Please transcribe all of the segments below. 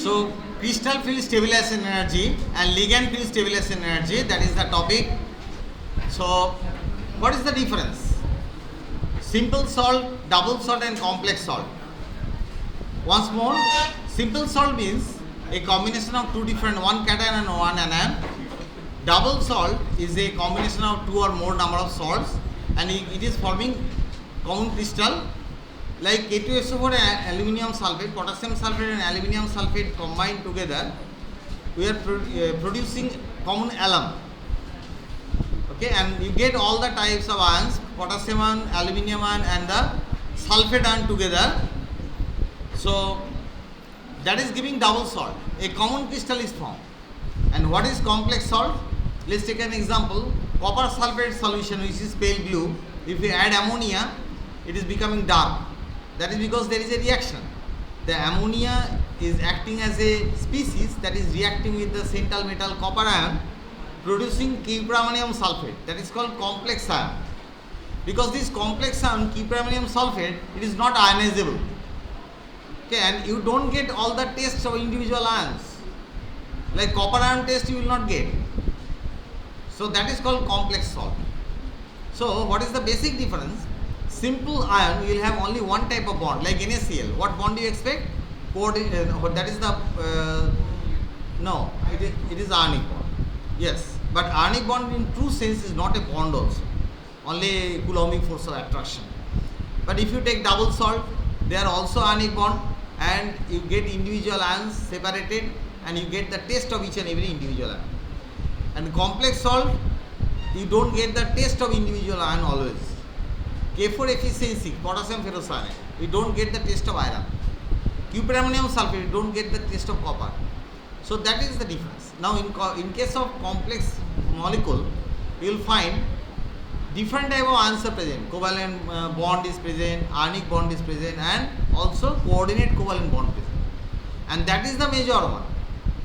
So crystal field stabilization energy and ligand field stabilization energy, that is the topic. So what is the difference? Simple salt, double salt and complex salt. Once more, simple salt means a combination of two different, one cation and one anion. Double salt is a combination of two or more number of salts, and it is forming common crystal like K2SO4 and aluminium sulfate, potassium sulfate and aluminium sulfate combined together. We are producing common alum. Okay, and you get all the types of ions, potassium ion, aluminium ion and the sulfate ion together. So that is giving double salt. A common crystal is formed. And what is complex salt? Let's take an example. Copper sulfate solution, which is pale blue. If we add ammonia, it is becoming dark. That is because there is a reaction. The ammonia is acting as a species that is reacting with the central metal copper ion, producing cupramanium sulfate. That is called complex ion. Because this complex ion, cupramanium sulfate, it is not ionizable. Okay, and you don't get all the tests of individual ions. Like copper ion test you will not get. So that is called complex salt. So what is the basic difference? Simple ion you will have only one type of bond, like NaCl. What bond do you expect? That is the no, it is ionic bond. Yes, but ionic bond in true sense is not a bond also, only Coulombic force of attraction. But if you take double salt, they are also ionic bond, and you get individual ions separated, and you get the taste of each and every individual ion. And complex salt, you don't get the taste of individual ion always. K4 efficiency, potassium ferrocyanide, you don't get the taste of iron. Cupramanium sulfate, you don't get the taste of copper. So that is the difference. Now in case of complex molecule, you will find different type of ions are present. Covalent bond is present, ionic bond is present, and also coordinate covalent bond present. And that is the major one.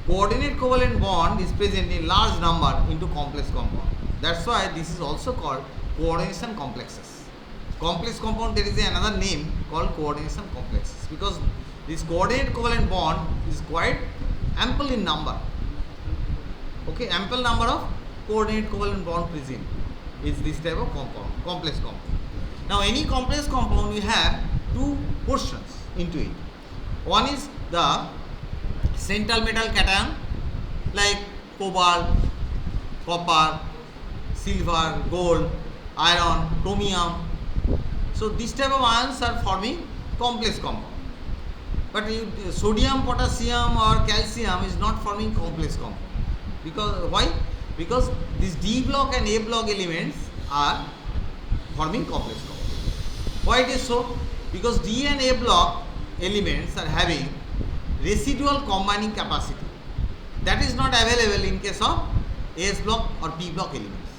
Coordinate covalent bond is present in large number into complex compound. That's why this is also called coordination complexes. Complex compound, there is another name called coordination complexes, because this coordinate covalent bond is quite ample in number. Okay, ample number of coordinate covalent bond present is this type of compound, complex compound. Now any complex compound, we have two portions into it. One is the central metal cation like cobalt, copper, silver, gold, iron, chromium. So this type of ions are forming complex compound. But sodium, potassium or calcium is not forming complex compound. Because why? Because these D block and A block elements are forming complex compound. Why it is so? Because D and A block elements are having residual combining capacity. That is not available in case of S block or P block elements.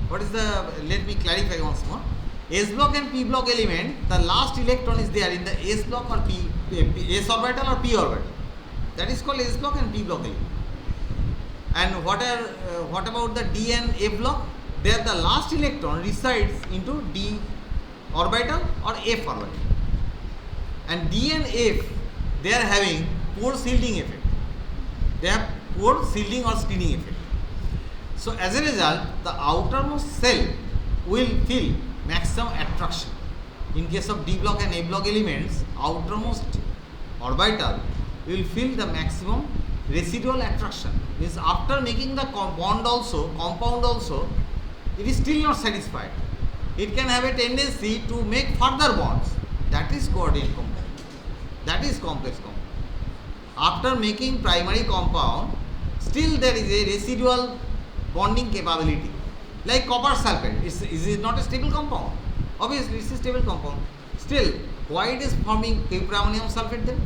What is the, let me clarify once more. S block and P block element, the last electron is there in the S block or S orbital or P orbital. That is called S block and P block element. And what about the D and A block? There the last electron resides into D orbital or F orbital. And D and F, they are having pore shielding effect. They have pore shielding or screening effect. So as a result, the outermost cell will feel maximum attraction. In case of D block and A block elements, outermost orbital will feel the maximum residual attraction. Means after making the bond also, compound also, it is still not satisfied. It can have a tendency to make further bonds. That is coordinate compound. That is complex compound. After making primary compound, still there is a residual bonding capability. Like copper sulfate, is it not a stable compound? Obviously, it's a stable compound. Still, why it is forming cupramanium sulfate then?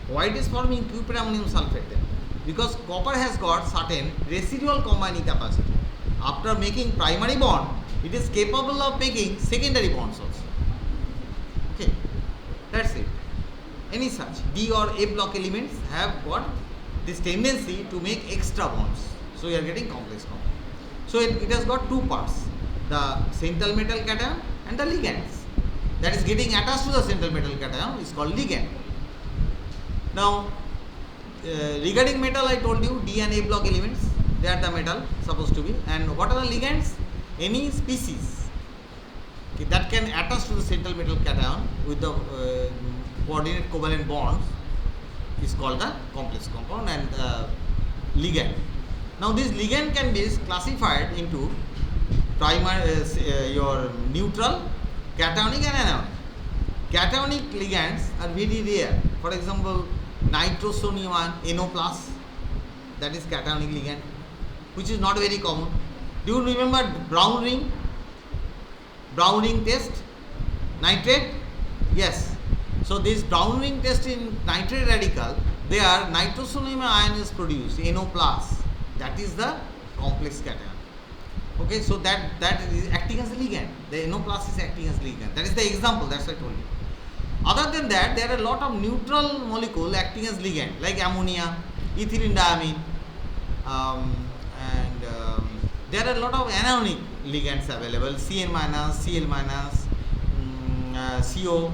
Why it is forming cupramanium sulfate then? Because copper has got certain residual combining capacity. After making primary bond, it is capable of making secondary bonds also. Okay, that's it. Any such D or A block elements have got this tendency to make extra bonds. So you are getting complex compound. So it has got two parts, the central metal cation and the ligands. That is getting attached to the central metal cation is called ligand. Now regarding metal, I told you D and A block elements, they are the metal supposed to be. And what are the ligands? Any species that can attach to the central metal cation with the coordinate covalent bonds is called the complex compound and ligand. Now this ligand can be classified into your neutral, cationic and anionic. Cationic ligands are very rare. For example, nitrosonium and NO+, that is cationic ligand, which is not very common. Do you remember brown ring? Brown ring test? Nitrate? Yes. So this brown ring test in nitrate radical, there nitrosonium ion is produced, NO+. That is the complex cation. Okay, so that is acting as a ligand. The NO+ is acting as ligand. That is the example, that's what I told you. Other than that, there are a lot of neutral molecules acting as ligand, like ammonia, ethylene diamine, and there are a lot of anionic ligands available, Cn-, Cl-, CO.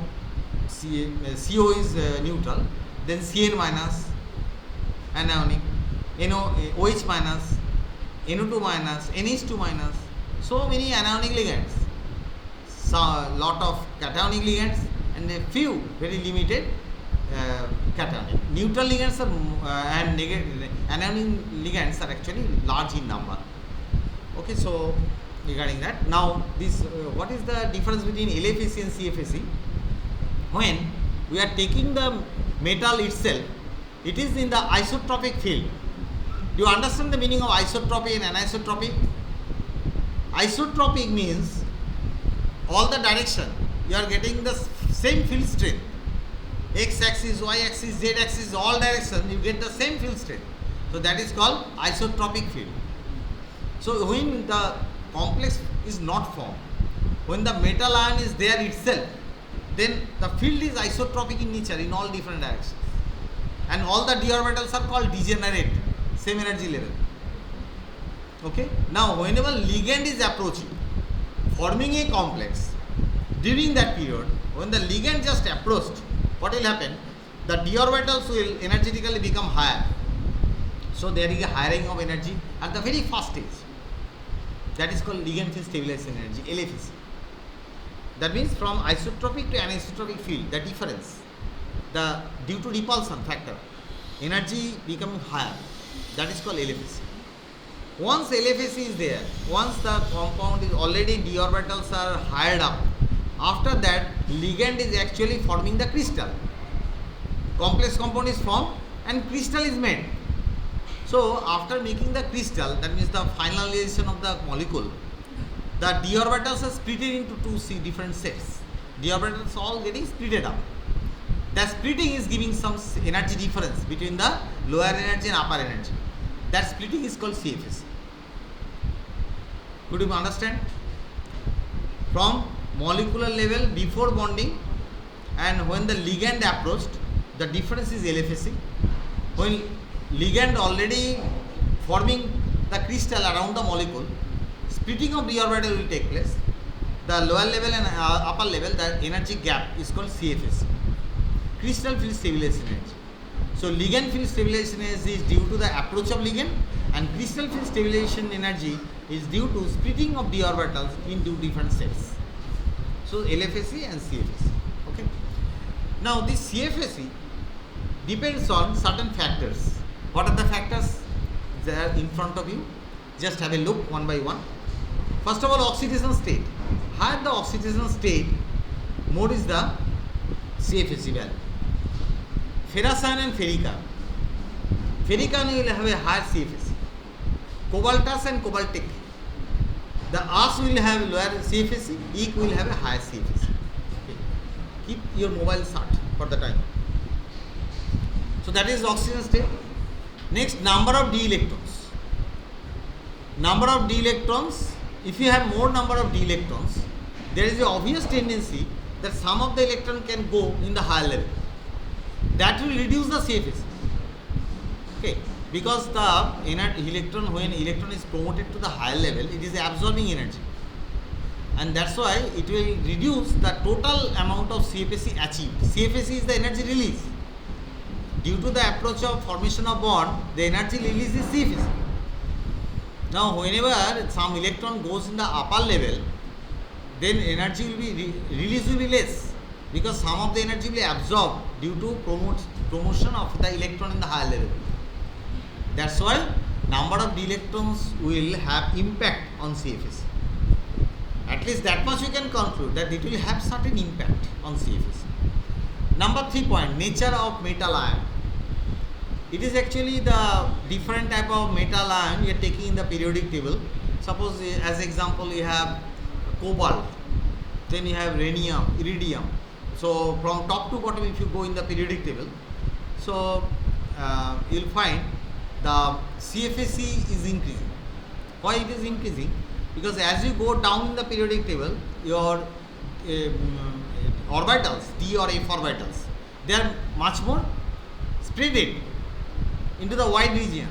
CO is neutral, then Cn-, anionic, OH-, NO2-, NH2-. So many anionic ligands. So lot of cationic ligands and a few very limited cationic. Neutral ligands and anionic ligands are actually large in number. Okay, so regarding that, now this what is the difference between LFSE and CFSE? When we are taking the metal itself, it is in the isotropic field. Do you understand the meaning of isotropy and anisotropy? Isotropic means all the direction you are getting the same field strength. X axis, Y axis, Z axis, all direction you get the same field strength. So that is called isotropic field. So when the complex is not formed, when the metal ion is there itself, then the field is isotropic in nature in all different directions. And all the d orbitals are called degenerate, same energy level. Okay. Now whenever ligand is approaching, forming a complex, during that period, when the ligand just approached, what will happen? The d orbitals will energetically become higher. So there is a hiring of energy at the very first stage. That is called ligand field stabilization energy, LFSE. That means from isotropic to anisotropic field, the difference, due to repulsion factor, energy becoming higher, that is called LFSE. Once LFSE is there, once the compound is already d orbitals are hired up, after that ligand is actually forming the crystal. Complex compound is formed and crystal is made. So after making the crystal, that means the finalization of the molecule, the d orbitals are split into two different sets. D orbitals all getting splitted up. The splitting is giving some energy difference between the lower energy and upper energy. That splitting is called CFSE. Could you understand? From molecular level before bonding and when the ligand approached, the difference is LFSE. When ligand already forming the crystal around the molecule, splitting of d orbital will take place. The lower level and upper level, the energy gap is called CFSE. Crystal field stabilization energy. So ligand field stabilization energy is due to the approach of ligand, and crystal field stabilization energy is due to splitting of d orbitals into different sets. So LFSE and CFSE. Okay. Now this CFSE depends on certain factors. What are the factors? They are in front of you. Just have a look one by one. First of all, oxidation state. Higher the oxidation state, more is the CFSE value. Ferrous ion and ferric ion. Ferric ion will have a higher CFSE. Cobaltous and cobaltic. The As will have lower CFSE, Ec will have a higher CFSE. Okay. Keep your mobile shut for the time. So that is oxygen state. Next, number of d electrons. Number of d electrons. If you have more number of d electrons, there is an obvious tendency that some of the electron can go in the higher level. That will reduce the CFSE. Okay. Because the electron, when electron is promoted to the higher level, it is absorbing energy, and that's why it will reduce the total amount of CFSE achieved. CFSE is the energy release. due to the approach of formation of bond, the energy release is CFSE. Now, whenever some electron goes in the upper level, then energy will be release will be less, because some of the energy will be absorbed due to promotion of the electron in the higher level. That's why number of d electrons will have impact on CFSE. At least that much we can conclude, that it will have certain impact on CFSE. Number 3 point, nature of metal ion. It is actually the different type of metal ion we are taking in the periodic table. Suppose as example you have cobalt, then you have rhenium, iridium. So from top to bottom, if you go in the periodic table, so you'll find the CFSE is increasing. Why it is increasing? Because as you go down in the periodic table, your orbitals, d or f orbitals, they are much more spreaded into the wide region.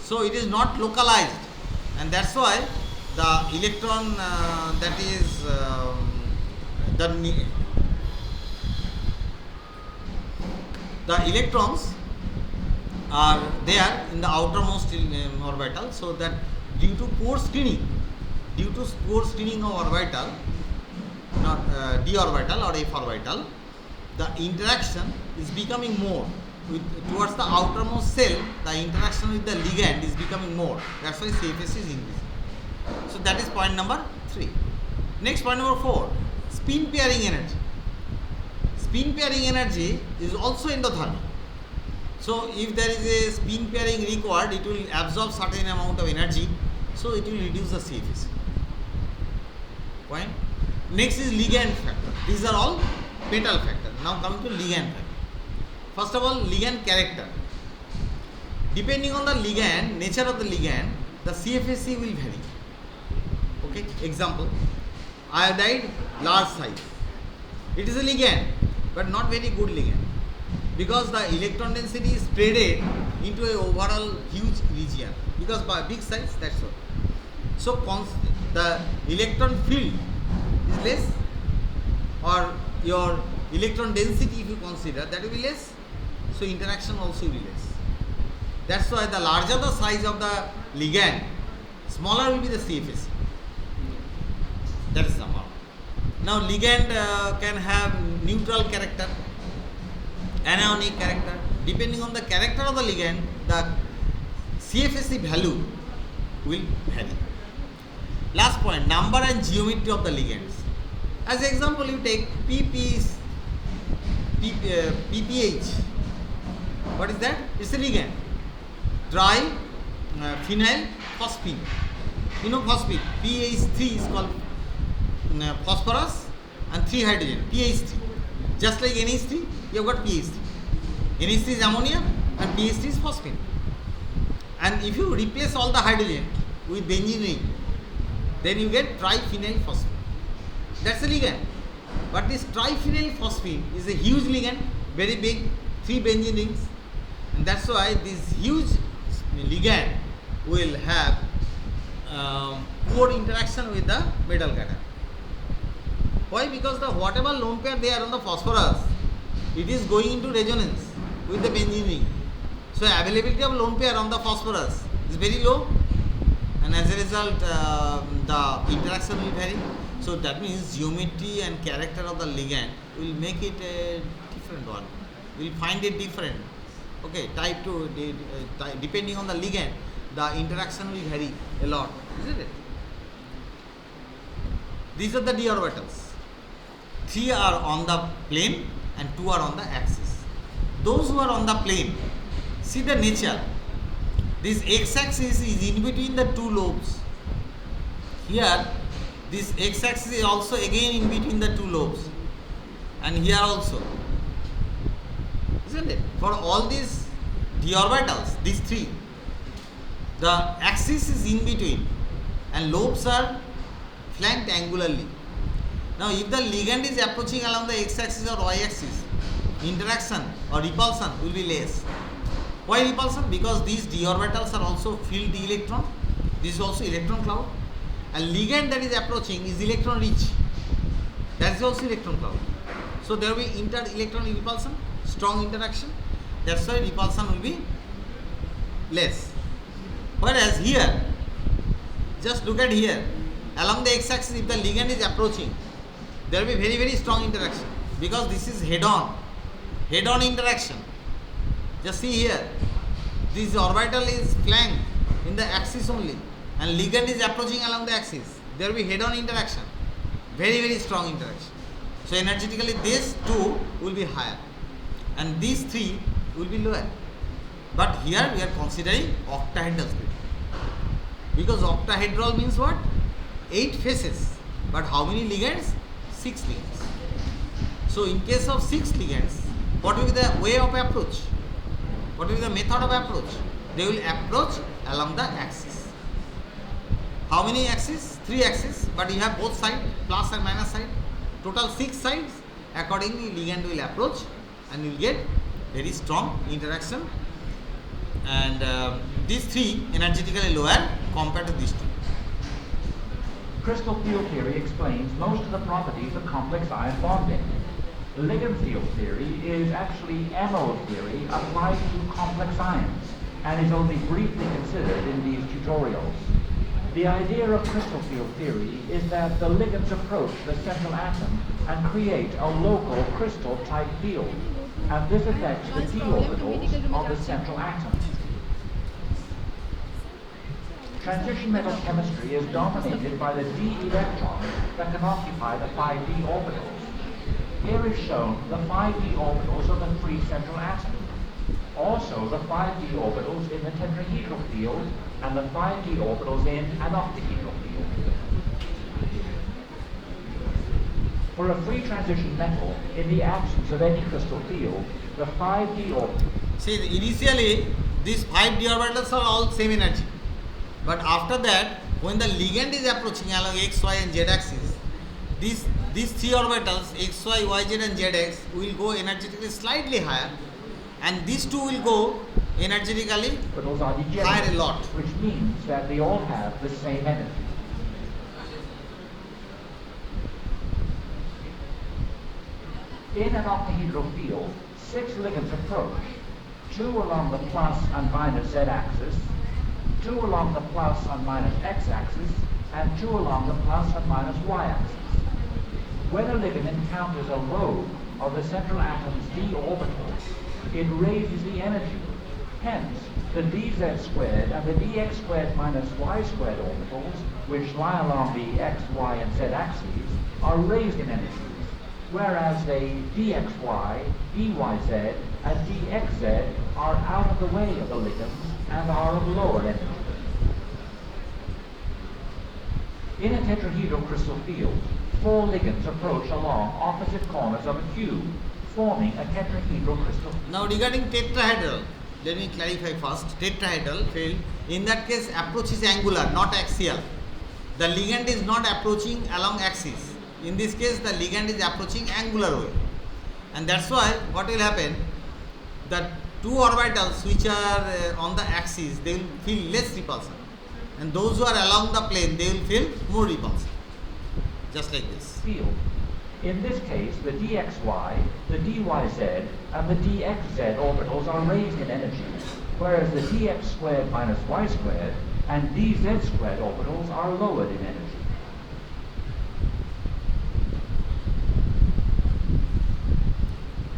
So it is not localized, and that's why the electron that is the electrons are there in the outermost orbital, so that due to poor screening of orbital, not d orbital or f orbital, the interaction is becoming more towards the outermost cell. The interaction with the ligand is becoming more. That's why CFSE is increasing. So that is point number 3. Next, point number 4, spin pairing energy. Spin pairing energy is also endothermic. So if there is a spin pairing required, it will absorb certain amount of energy, so it will reduce the CFSE. Point. Next is ligand factor. These are all metal factor. Now coming to ligand factor. First of all, ligand character. Depending on the ligand, nature of the ligand, the CFSE will vary. Okay, example, iodide, large size. It is a ligand, but not very good ligand, because the electron density is spreaded into a overall huge region, because by big size, that's all. So the electron field is less, or your electron density, if you consider, that will be less, so interaction also will be less. That's why the larger the size of the ligand, smaller will be the CFSE. That is number. Now ligand can have neutral character, anionic character. Depending on the character of the ligand, the CFSE value will vary. Last point, number and geometry of the ligands. As example, you take PPH. What is that? It's a ligand. Dry phenyl phosphine. You know phosphine. PH3 is called phosphorus and 3 hydrogen, PH3. Just like NH3, you have got PH3. NH3 is ammonia and PH3 is phosphine. And if you replace all the hydrogen with benzene ring, then you get triphenyl phosphine. That's a ligand. But this triphenyl phosphine is a huge ligand, very big, 3 benzene rings, and that's why this huge ligand will have poor interaction with the metal cation. Why? Because the whatever lone pair they are on the phosphorus, it is going into resonance with the benzene ring. So availability of lone pair on the phosphorus is very low, and as a result the interaction will vary. So that means geometry and character of the ligand will make it a different one. We will find it different. Okay, type 2, depending on the ligand, the interaction will vary a lot, isn't it? These are the d orbitals. 3 are on the plane and 2 are on the axis. Those who are on the plane, see the nature. This x-axis is in between the 2 lobes. Here, this x-axis is also again in between the 2 lobes, and here also, isn't it? For all these d orbitals, these 3, the axis is in between and lobes are flanked angularly. Now if the ligand is approaching along the x-axis or y-axis, interaction or repulsion will be less. Why repulsion? Because these d orbitals are also filled d electron. This is also electron cloud. And ligand that is approaching is electron rich. That is also electron cloud. So there will be inter-electron repulsion, strong interaction, That's why repulsion will be less. Whereas here, just look at here, along the x-axis, if the ligand is approaching, there will be very, very strong interaction, because this is head-on interaction. Just see here, this orbital is flanked in the axis only, and ligand is approaching along the axis. There will be head-on interaction, very, very strong interaction. So energetically these two will be higher and these three will be lower. But here we are considering octahedral split, because octahedral means what? 8 faces. But how many ligands? 6 ligands. So in case of 6 ligands, what will be the way of approach? What will be the method of approach? They will approach along the axis. How many axes? 3 axes, but you have both sides, plus and minus side. Total 6 sides. Accordingly, ligand will approach and you will get very strong interaction. And these 3 energetically lower compared to these 2. Crystal field theory explains most of the properties of complex ion bonding. Ligand field theory is actually anode theory applied to complex ions and is only briefly considered in these tutorials. The idea of crystal field theory is that the ligands approach the central atom and create a local crystal-type field, and this affects the d orbitals of the central atom. Transition metal chemistry is dominated by the d electrons that can occupy the 5d orbitals. Here is shown the 5d orbitals of the free central atom. Also the 5d orbitals in the tetrahedral field and the 5d orbitals in an octahedral field. For a free transition metal, in the absence of any crystal field, the 5d orbitals... See, initially these 5d orbitals are all same energy. But after that, when the ligand is approaching along x, y and z axis, these 3 orbitals x, y, y, z and z x will go energetically slightly higher, and these 2 will go energetically higher a lot. Which means that they all have the same energy. In an octahedral field, 6 ligands approach, 2 along the plus and minus z-axis, 2 along the plus and minus x-axis, and 2 along the plus and minus y-axis. When a ligand encounters a lobe of the central atom's d orbital, it raises the energy. Hence, the dz squared and the dx squared minus y squared orbitals, which lie along the x, y, and z axes, are raised in energies, whereas the dxy, dyz, and dxz are out of the way of the ligands and are of lower energy. In a tetrahedral crystal field, 4 ligands approach along opposite corners of a cube, forming a tetrahedral crystal. Now regarding tetrahedral, let me clarify first. Tetrahedral field, in that case approach is angular, not axial. The ligand is not approaching along axis. In this case the ligand is approaching angular way. And that's why what will happen, the 2 orbitals which are on the axis, they will feel less repulsion. And those who are along the plane, they will feel more repulsion. Just like this. Field. In this case, the dxy, the dyz, and the dxz orbitals are raised in energy, whereas the dx squared minus y squared and dz squared orbitals are lowered in energy.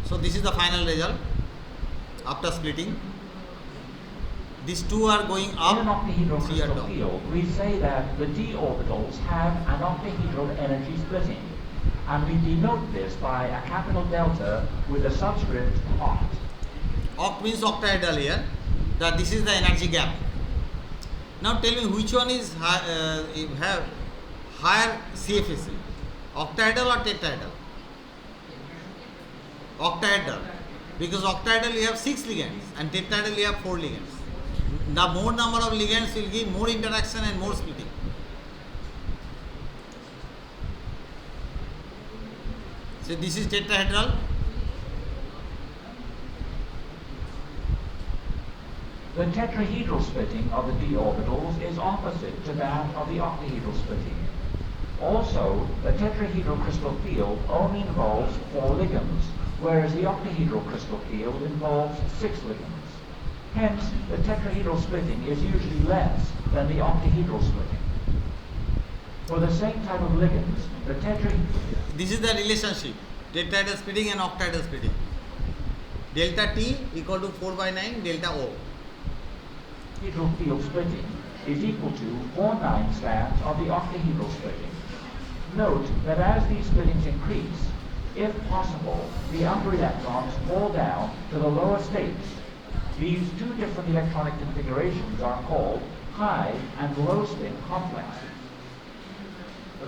So this is the final result after splitting. These 2 are going up, in an octahedral 3 are crystal down. field, we say that the d orbitals have an octahedral energy splitting, and we denote this by a capital delta with a subscript oct. Oct means octahedral here. That this is the energy gap. Now tell me which one is have higher CFSE, octahedral or tetrahedral? Octahedral, because octahedral you have 6 ligands and tetrahedral you have 4 ligands. The more number of ligands will give more interaction and more splitting. So this is tetrahedral. The tetrahedral splitting of the d orbitals is opposite to that of the octahedral splitting. Also, the tetrahedral crystal field only involves 4 ligands, whereas the octahedral crystal field involves 6 ligands. Hence, the tetrahedral splitting is usually less than the octahedral splitting. For the same type of ligands, the This is the relationship, tetrahedral splitting and octahedral splitting. Delta T equal to 4 by 9 delta O. Octahedral field splitting is equal to 4 9 of the octahedral splitting. Note that as these splittings increase, if possible, the upper electrons fall down to the lower states. These two different electronic configurations are called high and low spin complexes.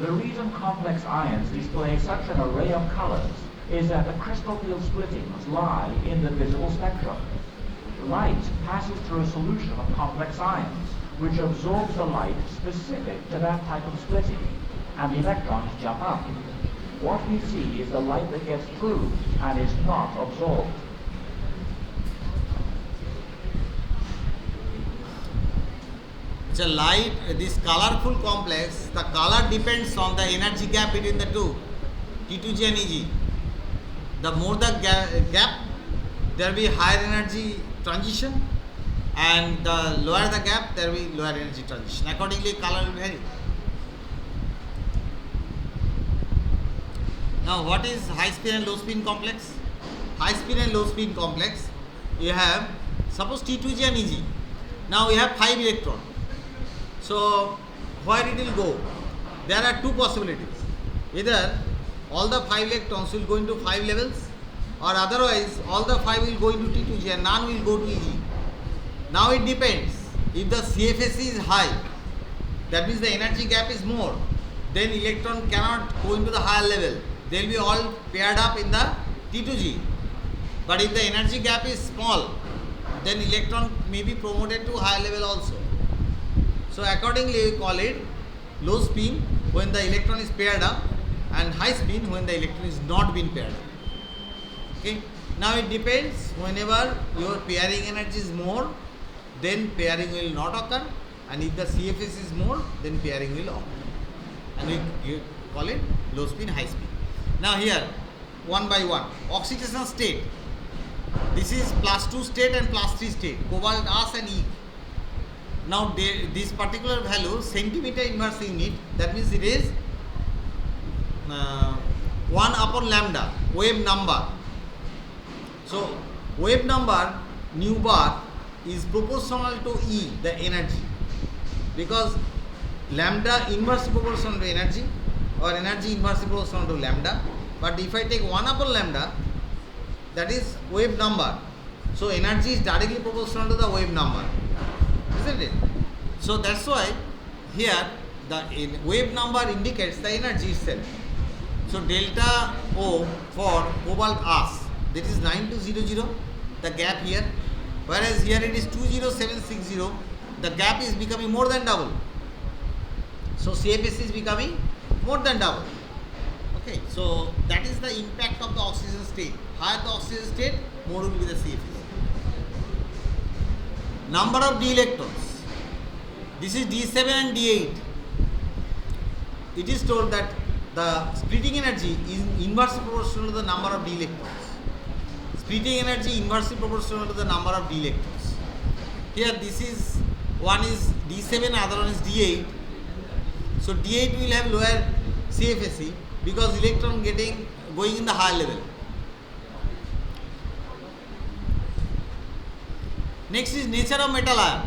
The reason complex ions display such an array of colors is that the crystal field splittings lie in the visible spectrum. Light passes through a solution of complex ions, which absorbs the light specific to that type of splitting, and the electrons jump up. What we see is the light that gets through and is not absorbed. It's a light, this colorful complex, the color depends on the energy gap between the two, T2G and EG. The more the gap, there will be higher energy transition, and the lower the gap, there will be lower energy transition. Accordingly, color will vary. Now, what is high spin and low spin complex? High spin and low spin complex, you have, suppose T2G and EG. Now, we have 5 electrons. So, where it will go? There are two possibilities. Either all the 5 electrons will go into 5 levels, or otherwise all the 5 will go into T2G and none will go to EG. Now it depends. If the CFSE is high, that means the energy gap is more, then electron cannot go into the higher level. They will be all paired up in the T2G. But if the energy gap is small, then electron may be promoted to higher level also. So accordingly, we call it low spin when the electron is paired up, and high spin when the electron is not been paired up. Okay. Now it depends. Whenever your pairing energy is more, then pairing will not occur, and if the CFS is more, then pairing will occur, and we call it low spin, high spin. Now here, one by one, oxidation state. This is +2 state and +3 state, cobalt as and E. Now this particular value, centimeter inverse unit, that means it is 1 upon lambda, wave number. So wave number nu bar is proportional to E, the energy, because lambda inversely proportional to energy, or energy inversely proportional to lambda. But if I take 1 upon lambda, that is wave number. So energy is directly proportional to the wave number, isn't it? So that's why here the wave number indicates the energy itself. So delta O for cobalt as, this is 9200, the gap here, whereas here it is 20760, the gap is becoming more than double. So CFS is becoming more than double. Okay, so that is the impact of the oxidation state. Higher the oxidation state, more will be the CFS. Number of d electrons. This is D7 and D8. It is told that the splitting energy is inversely proportional to the number of d electrons. Splitting energy inversely proportional to the number of d electrons. Here this is, one is D7, other one is D8. So D8 will have lower CFSE because electron going in the higher level. Next is nature of metal ion.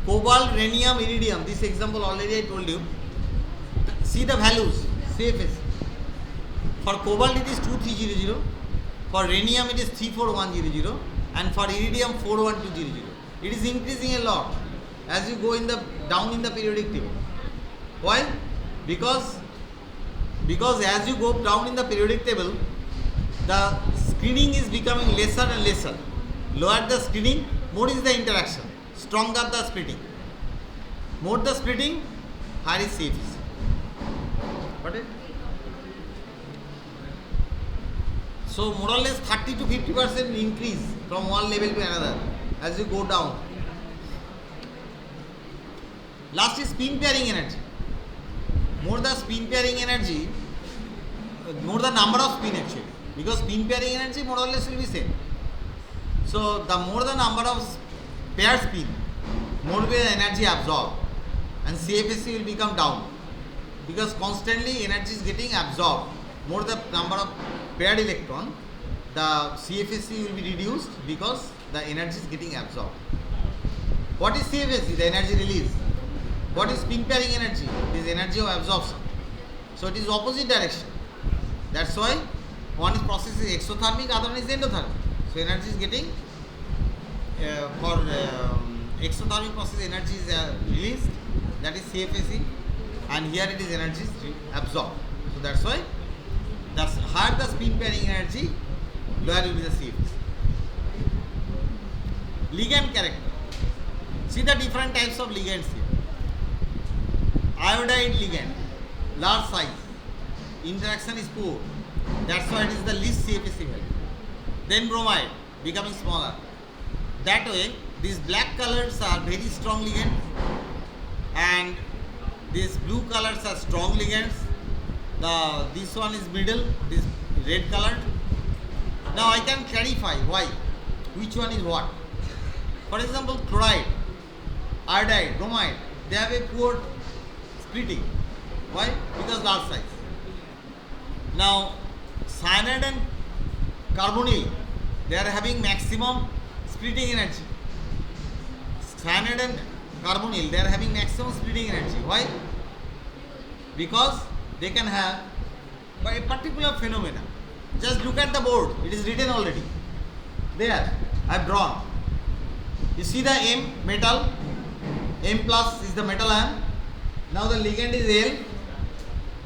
Cobalt, rhenium, iridium. This example already I told you. See the values. CFSE. For cobalt it is 2300. For rhenium it is 34100, and for iridium 41200. It is increasing a lot as you go down in the periodic table. Why? Because as you go down in the periodic table, the screening is becoming lesser and lesser. Lower the screening, more is the interaction, stronger the splitting. More the splitting, higher is CFSE. Got it? So more or less 30 to 50% increase from one level to another as you go down. Last is spin pairing energy. More the spin pairing energy, more the number of spin actually. because spin pairing energy more or less will be same. So the more the number of pair spin, more will the energy absorbed, and CFSE will become down because constantly energy is getting absorbed. More the number of paired electron, the CFSE will be reduced because the energy is getting absorbed. What is CFSE? The energy release. What is spin pairing energy? It is energy of absorption. So it is opposite direction. That's why one is processing exothermic, other one is endothermic. So energy is getting for exothermic process energy is released, that is CFSE, and here it is energy is absorbed. So that's why the higher the spin pairing energy, lower will be the CFSE. Ligand character. See the different types of ligands here. Iodide ligand, large size, interaction is poor, that's why it is the least CFSE value. Then bromide, becoming smaller. That way, these black colors are very strong ligands, and these blue colors are strong ligands. This one is middle, this red colored. Now I can clarify why, which one is what. For example, chloride, iodide, bromide, they have a poor splitting. Why? Because large size. Now, cyanide and carbonyl, they are having maximum splitting energy. Cyanide and carbonyl, they are having maximum splitting energy. Why? Because they can have by a particular phenomena. Just look at the board, it is written already. There, I have drawn. You see the M metal, M plus is the metal ion. Now the ligand is L.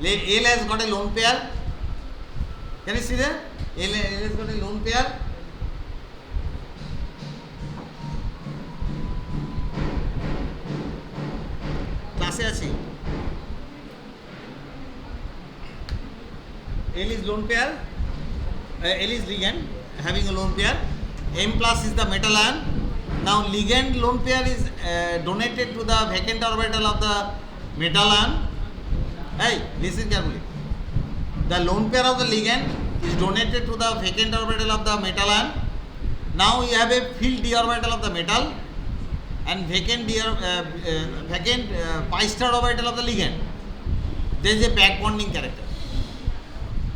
L has got a lone pair. Can you see there? L has got a lone pair. Classe achi. L is lone pair. L is ligand having a lone pair. M plus is the metal ion. Now ligand lone pair is donated to the vacant orbital of the metal ion. Hey, listen carefully. The lone pair of the ligand is donated to the vacant orbital of the metal ion. Now you have a filled d orbital of the metal and vacant pi star orbital of the ligand. There is a back bonding character.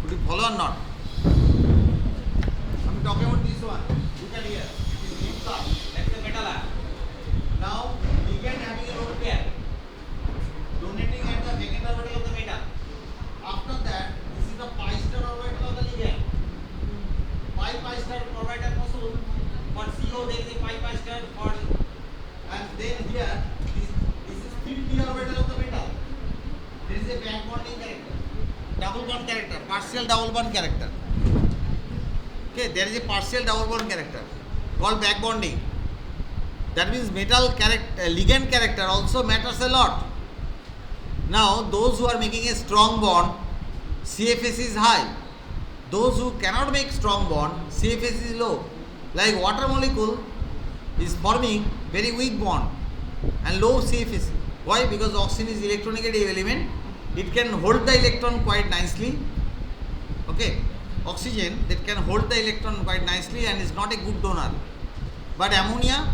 Could you follow or not? I am talking about this one. Look at here. It is M plus. That's the metal ion. Now ligand having a lone pair, donating at the vacant orbital of the metal. After that, this is the pi star orbital of the ligand. Pi star orbital possible. For CO there is a pi star for, and then here this is filled d orbital of the metal. There is a back bonding character, double bond character, partial double bond character. Okay, there is a partial double bond character called back bonding. That means metal character, ligand character also matters a lot. Now, those who are making a strong bond, CFS is high. Those who cannot make strong bond, CFS is low. Like water molecule is forming very weak bond and low CFS. Why? Because oxygen is electronegative element. It can hold the electron quite nicely. Okay, oxygen that can hold the electron quite nicely and is not a good donor. But ammonia,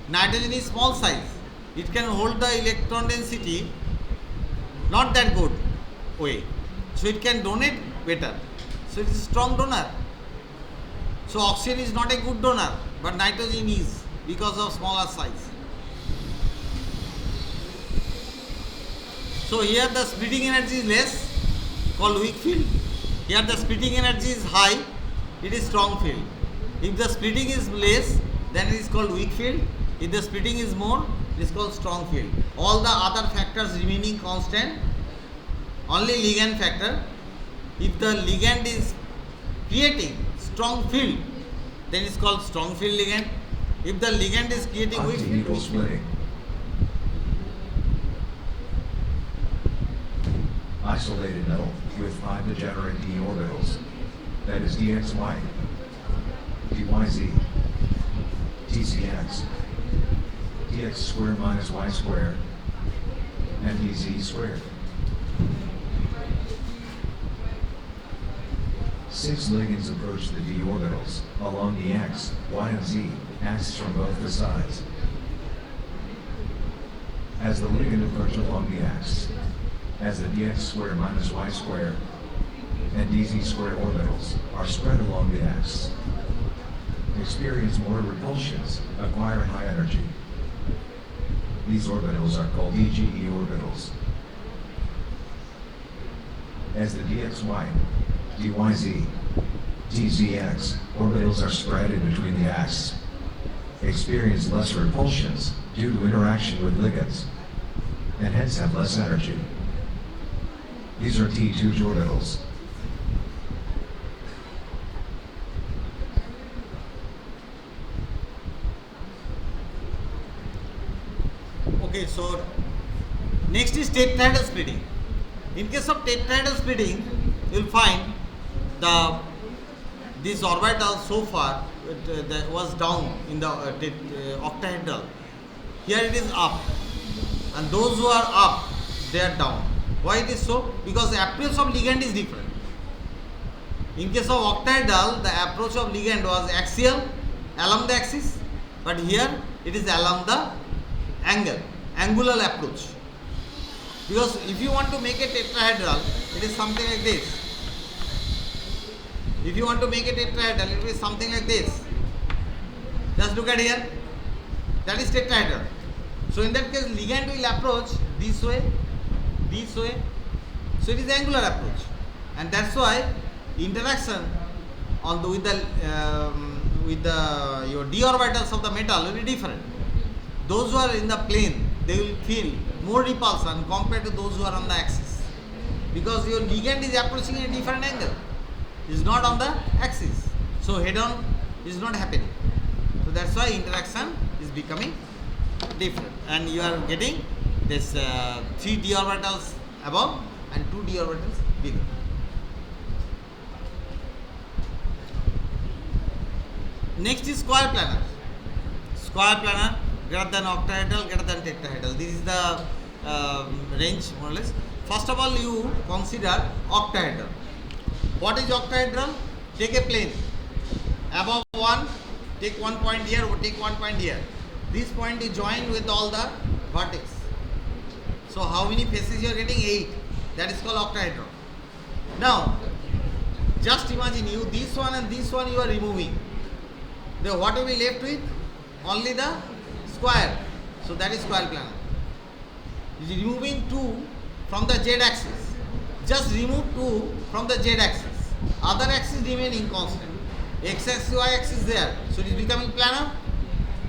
nitrogen is small size. It can hold the electron density not that good way. So it can donate better. So it is a strong donor. So oxygen is not a good donor, but nitrogen is because of smaller size. So here the splitting energy is less, called weak field. Here the splitting energy is high, it is strong field. If the splitting is less, then it is called weak field. If the splitting is more, it is called strong field. All the other factors remaining constant, only ligand factor. If the ligand is creating strong field, then it is called strong field ligand. If the ligand is creating weak field, weak field. Isolated metal with 5 degenerate d orbitals. That is dxy, dyz, tcx, dx squared minus y squared, and dz squared. 6 ligands approach the d orbitals along the x, y, and z axes from both the sides. As the ligand approach along the axis, as the dx squared minus y squared and dz squared orbitals are spread along the axis, experience more repulsions, acquire high energy. These orbitals are called DGE orbitals. As the dxy, dyz, dzx orbitals are spread in between the axes, experience less repulsions due to interaction with ligands, and hence have less energy. These are T2 orbitals. Okay, so next is tetrahedral splitting. In case of tetrahedral splitting, you will find this orbital so far that was down in the octahedral. Here it is up, and those who are up, they are down. Why it is so? Because the approach of ligand is different. In case of octahedral, the approach of ligand was axial along the axis, but here it is along the angular approach. Because if you want to make a tetrahedral, it is something like this. If you want to make a tetrahedral, it will be something like this. Just look at here. That is tetrahedral. So in that case, ligand will approach this way. So it is angular approach, and that's why interaction on the, with your d orbitals of the metal will be different. Those who are in the plane, they will feel more repulsion compared to those who are on the axis, because your ligand is approaching a different angle. It is not on the axis, so head-on is not happening. So that's why interaction is becoming different, and you are getting this 3 d orbitals above and 2 d orbitals below. Next is square planar. Square planar greater than octahedral, greater than tetrahedral. This is the range more or less. First of all, you consider octahedral. What is octahedral? Take a plane. Above 1, take 1 point here, or take 1 point here. This point is joined with all the vertex. So how many faces you are getting? 8. That is called octahedral. Now, just imagine you this one and this one you are removing. Then what will be left with? Only the square. So that is square planar. You are removing 2 from the z axis. Just remove 2 from the z axis. Other axis remaining constant. X axis, y axis there. So it is becoming planar.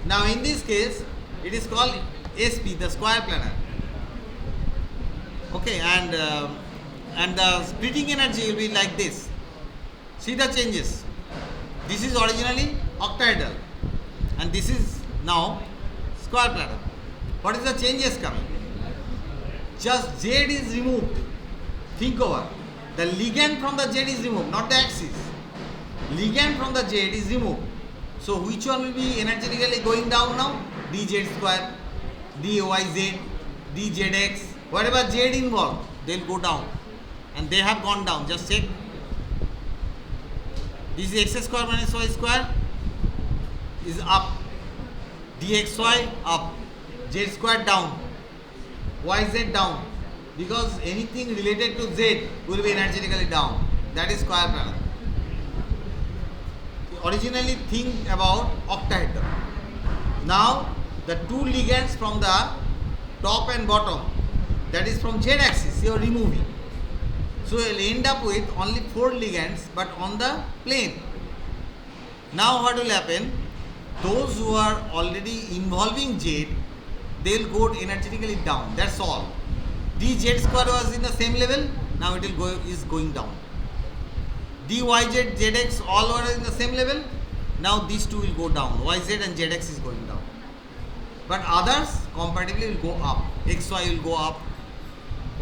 Now in this case, it is called SP, the square planar. Okay, and the splitting energy will be like this. See the changes. This is originally octahedral, and this is now square planar. What is the changes coming? Just Z is removed. Think over. The ligand from the Z is removed, not the axis. Ligand from the Z is removed. So which one will be energetically going down now? dz square, dyz, dzx. Whatever z involved, they will go down, and they have gone down. Just check. This is x square minus y square is up, dxy up, z square down, yz down, because anything related to z will be energetically down. That is square planar. Originally think about octahedral. Now the 2 ligands from the top and bottom, that is from z axis, you are removing. So you will end up with only 4 ligands, but on the plane. Now what will happen? Those who are already involving z, they will go energetically down. That's all. dz square was in the same level. Now it will go is going down. dyz, zx all are in the same level. Now these two will go down. Yz and zx is going down. But others comparatively will go up. xy will go up.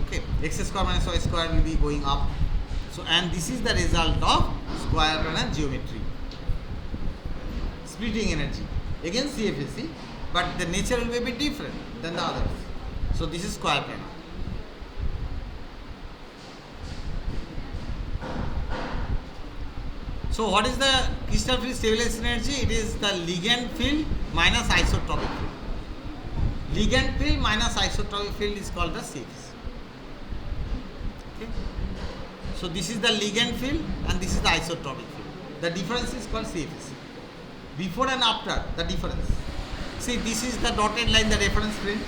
Okay, x square minus y square will be going up. So, and this is the result of square planar geometry. Splitting energy. Again CFSE, but the nature will be a bit different than the others. So this is square planar. So what is the crystal field stabilization energy? It is the ligand field minus isotropic field. Ligand field minus isotropic field is called the CFSE. Okay. So this is the ligand field and this is the isotropic field. The difference is called CFSE. Before and after, the difference. See, this is the dotted line, the reference frame.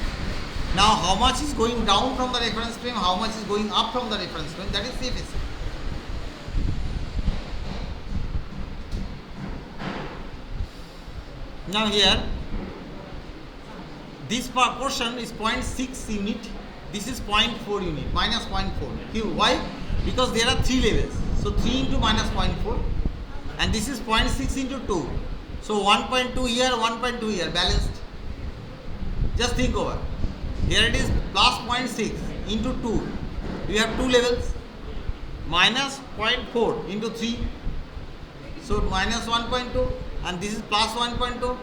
Now how much is going down from the reference frame, how much is going up from the reference frame, that is CFSE. Now here, this portion is 0.6 unit, this is 0.4 unit, minus 0.4. Why? Because there are 3 levels. So 3 into minus 0.4 and this is 0.6 into 2. So 1.2 here, 1.2 here, balanced. Just think over. Here it is plus 0.6 into 2. We have 2 levels. Minus 0.4 into 3. So minus 1.2 and this is plus 1.2.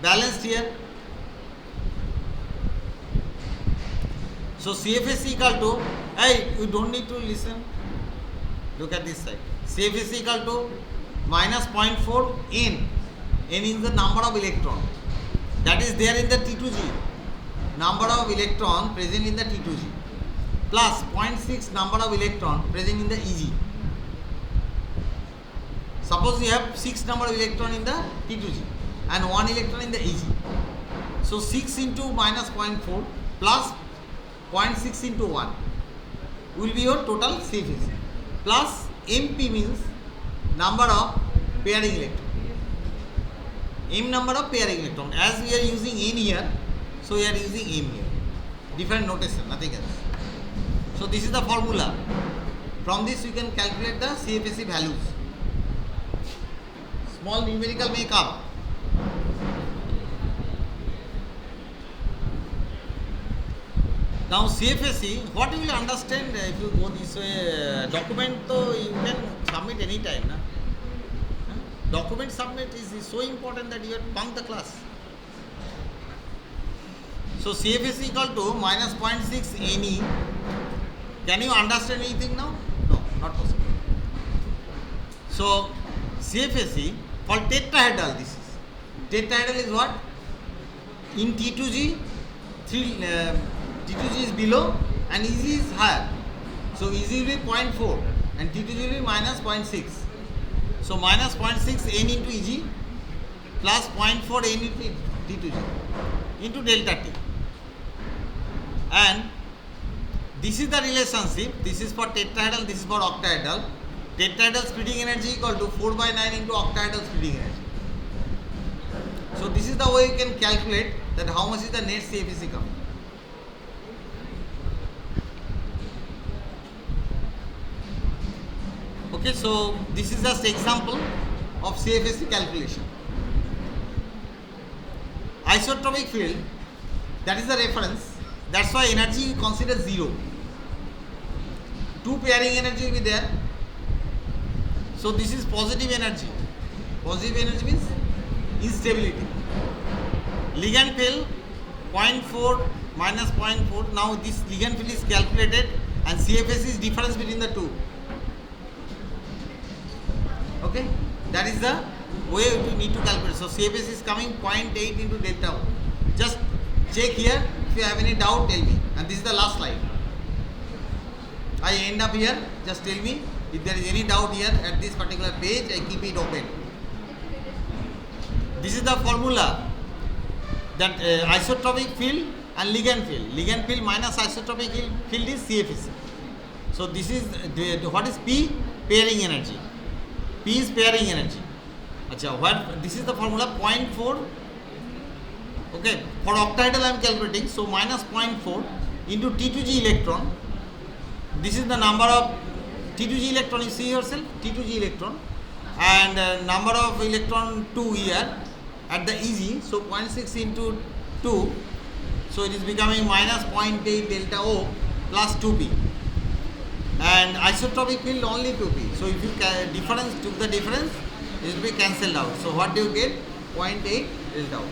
Balanced here. So CFSE equal to, hey, you don't need to listen. Look at this side. CFSE equal to minus 0.4 N. N is the number of electron that is there in the T2G. Number of electron present in the T2G. Plus 0.6 number of electron present in the EG. Suppose you have 6 number of electron in the T2G and 1 electron in the EG. So 6 into minus 0.4 plus 0.6 into 1 will be your total CFSE. Plus MP means number of pairing electron. M number of pairing electron. As we are using N here, so we are using M here. Different notation, nothing else. So this is the formula. From this you can calculate the CFSE values. Small numerical makeup. Now CFSE, what you will understand if you go this way, document so you can submit any time. Na? Document submit is so important that you have to bunk the class. So CFSE equal to minus 0.6 NE. Can you understand anything now? No, not possible. So CFSE for tetrahedral, this is. Tetrahedral is what? In T2G, T2G is below and EG is higher. So EG will be 0.4 and T2G will be minus 0.6. So minus 0.6 N into EG plus 0.4 N into T2G into delta T. And this is the relationship. This is for tetrahedral, this is for octahedral. Tetrahedral splitting energy equal to 4 by 9 into octahedral splitting energy. So this is the way you can calculate that how much is the net CFSE come. Okay, so this is just example of CFSE calculation. Isotropic field, that is the reference. That's why energy you consider 0. 2 pairing energy will be there. So this is positive energy. Positive energy means instability. Ligand field 0.4 minus 0.4. Now this ligand field is calculated and CFSE is difference between the two. Okay, that is the way you need to calculate. So CFSE is coming 0.8 into delta O. Just check here. If you have any doubt, tell me. And this is the last slide. I end up here. Just tell me if there is any doubt here at this particular page. I keep it open. This is the formula that isotropic field and ligand field. Ligand field minus isotropic field is CFSE. So this is what is P? Pairing energy. P is pairing energy. Achha, what? This is the formula 0.4. Okay, for octahedral I am calculating. So minus 0.4 into T2G electron. This is the number of T2G electron. You see yourself, T2G electron, and number of electron 2 here at the EG. So 0.6 into 2. So it is becoming minus 0.8 delta O plus 2P. And isotropic field only 2P. So if you took the difference, it will be cancelled out. So what do you get? 0.8 delta O.